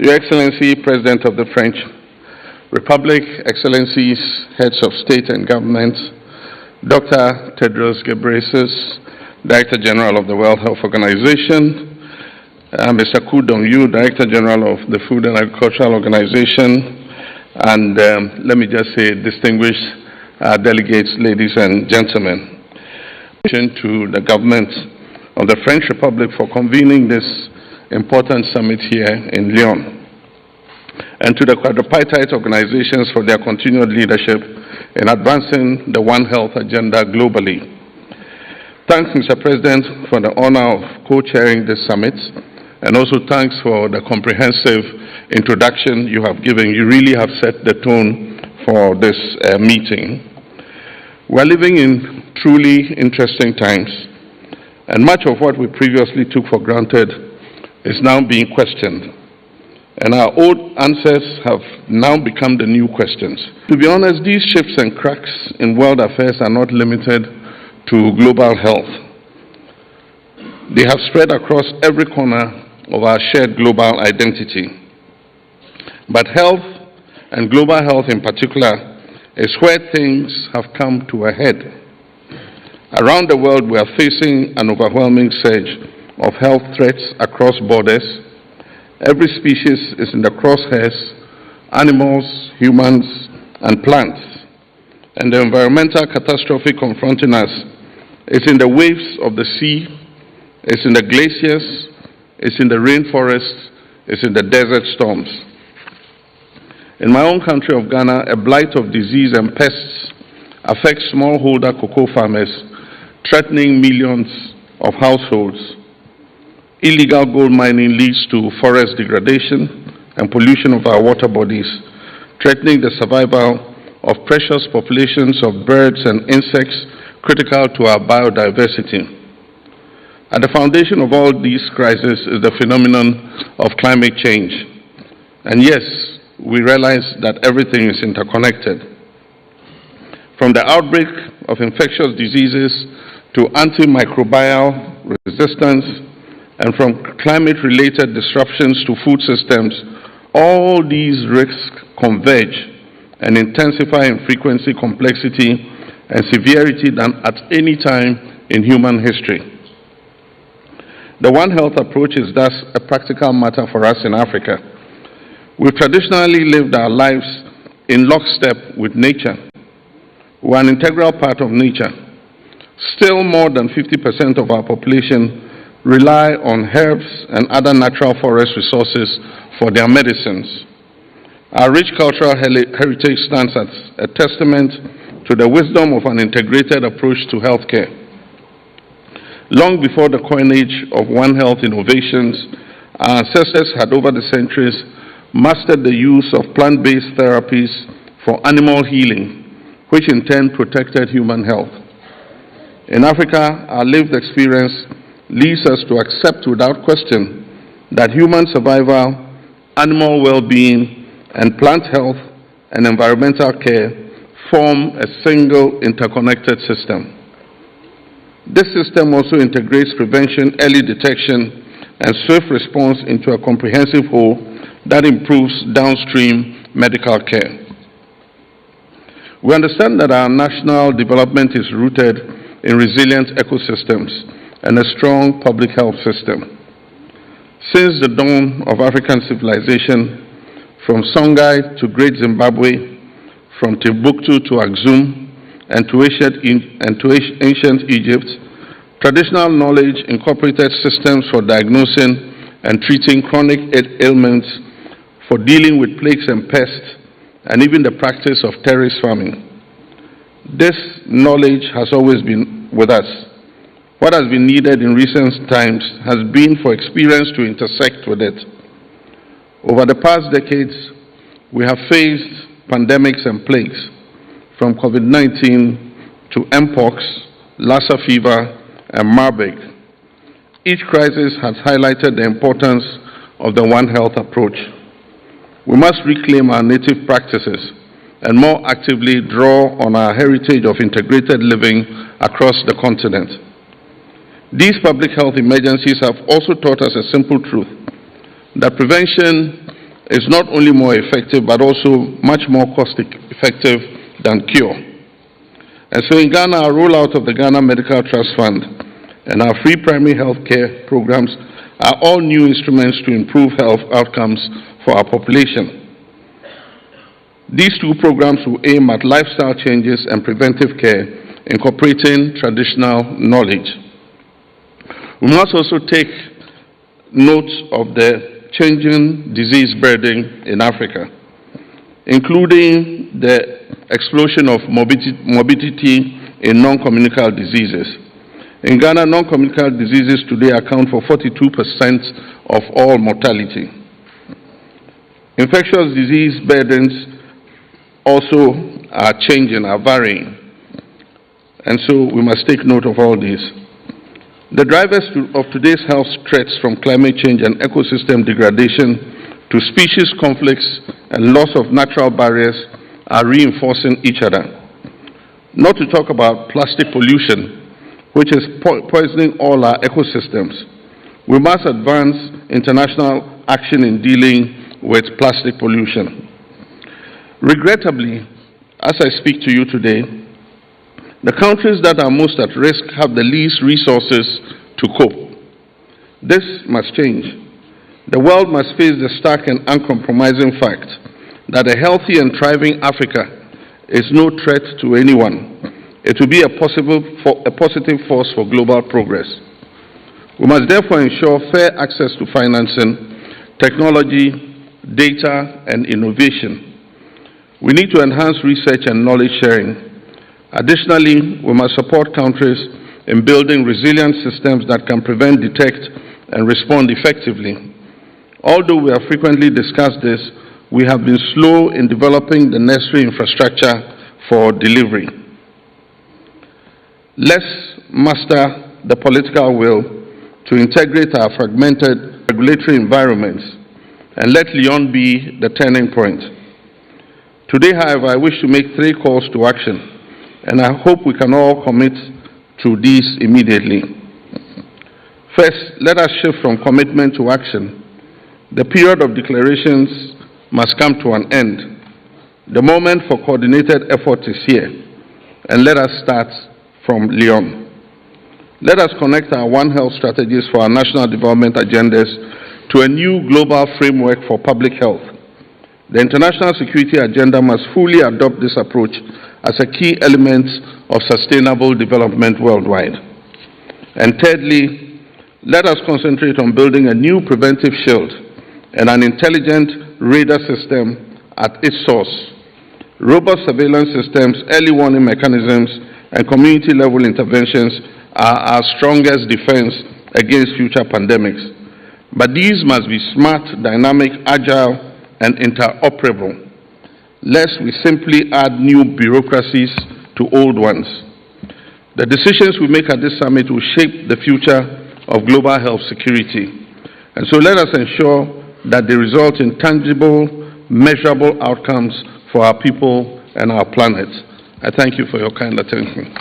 Your Excellency, President of the French Republic, Excellencies, Heads of State and Government, Dr. Tedros Ghebreyesus, Director General of the World Health Organization, Mr. Ku Dong-yu, Director General of the Food and Agricultural Organization, and let me just say, distinguished delegates, ladies and gentlemen, to the government of the French Republic for convening this important summit here in Lyon, and to the quadripartite organizations for their continued leadership in advancing the One Health agenda globally. Thanks, Mr. President, for the honor of co-chairing this summit, and also thanks for the comprehensive introduction you have given. You really have set the tone for this meeting. We're living in truly interesting times, and much of what we previously took for granted is now being questioned. And our old answers have now become the new questions. To be honest, these shifts and cracks in world affairs are not limited to global health. They have spread across every corner of our shared global identity. But health, and global health in particular, is where things have come to a head. Around the world, we are facing an overwhelming surge of health threats across borders. Every species is in the crosshairs: animals, humans, and plants. And the environmental catastrophe confronting us is in the waves of the sea, it's in the glaciers, it's in the rainforests, it's in the desert storms. In my own country of Ghana, a blight of disease and pests affects smallholder cocoa farmers, threatening millions of households. Illegal gold mining leads to forest degradation and pollution of our water bodies, threatening the survival of precious populations of birds and insects critical to our biodiversity. At the foundation of all these crises is the phenomenon of climate change. And yes, we realize that everything is interconnected. From the outbreak of infectious diseases to antimicrobial resistance, and from climate-related disruptions to food systems, all these risks converge and intensify in frequency, complexity, and severity than at any time in human history. The One Health approach is thus a practical matter for us in Africa. We've traditionally lived our lives in lockstep with nature. We're an integral part of nature. Still, more than 50% of our population rely on herbs and other natural forest resources for their medicines. Our rich cultural heritage stands as a testament to the wisdom of an integrated approach to healthcare. Long before the coinage of One Health innovations, our ancestors had over the centuries mastered the use of plant-based therapies for animal healing, which in turn protected human health. In Africa, our lived experience leads us to accept without question that human survival, animal well-being, and plant health and environmental care form a single interconnected system. This system also integrates prevention, early detection, and swift response into a comprehensive whole that improves downstream medical care. We understand that our national development is rooted in resilient ecosystems and a strong public health system. Since the dawn of African civilization, from Songhai to Great Zimbabwe, from Timbuktu to Axum, and to ancient Egypt, traditional knowledge incorporated systems for diagnosing and treating chronic ailments, for dealing with plagues and pests, and even the practice of terrace farming. This knowledge has always been with us. What has been needed in recent times has been for experience to intersect with it. Over the past decades, we have faced pandemics and plagues, from COVID-19 to Mpox, Lassa fever, and Marburg. Each crisis has highlighted the importance of the One Health approach. We must reclaim our native practices and more actively draw on our heritage of integrated living across the continent. These public health emergencies have also taught us a simple truth, that prevention is not only more effective but also much more cost-effective than cure. And so in Ghana, our rollout of the Ghana Medical Trust Fund and our free primary health care programs are all new instruments to improve health outcomes for our population. These two programs will aim at lifestyle changes and preventive care, incorporating traditional knowledge. We must also take note of the changing disease burden in Africa, including the explosion of morbidity in non-communicable diseases. In Ghana, non-communicable diseases today account for 42% of all mortality. Infectious disease burdens also are changing, are varying. And so we must take note of all this. The drivers of today's health threats, from climate change and ecosystem degradation to species conflicts and loss of natural barriers, are reinforcing each other. Not to talk about plastic pollution, which is poisoning all our ecosystems. We must advance international action in dealing with plastic pollution. Regrettably, as I speak to you today, the countries that are most at risk have the least resources to cope. This must change. The world must face the stark and uncompromising fact that a healthy and thriving Africa is no threat to anyone. It will be a positive force for global progress. We must therefore ensure fair access to financing, technology, data, and innovation. We need to enhance research and knowledge sharing. Additionally, we must support countries in building resilient systems that can prevent, detect, and respond effectively. Although we have frequently discussed this, we have been slow in developing the necessary infrastructure for delivery. Let's muster the political will to integrate our fragmented regulatory environments, and let Lyon be the turning point. Today, however, I wish to make 3 calls to action, and I hope we can all commit to these immediately. First, let us shift from commitment to action. The period of declarations must come to an end. The moment for coordinated effort is here, and let us start from Lyon. Let us connect our One Health strategies for our national development agendas to a new global framework for public health. The international security agenda must fully adopt this approach as a key element of sustainable development worldwide. And thirdly, let us concentrate on building a new preventive shield and an intelligent radar system at its source. Robust surveillance systems, early warning mechanisms, and community-level interventions are our strongest defense against future pandemics. But these must be smart, dynamic, agile, and interoperable, lest we simply add new bureaucracies to old ones. The decisions we make at this summit will shape the future of global health security. And so let us ensure that they result in tangible, measurable outcomes for our people and our planet. I thank you for your kind attention.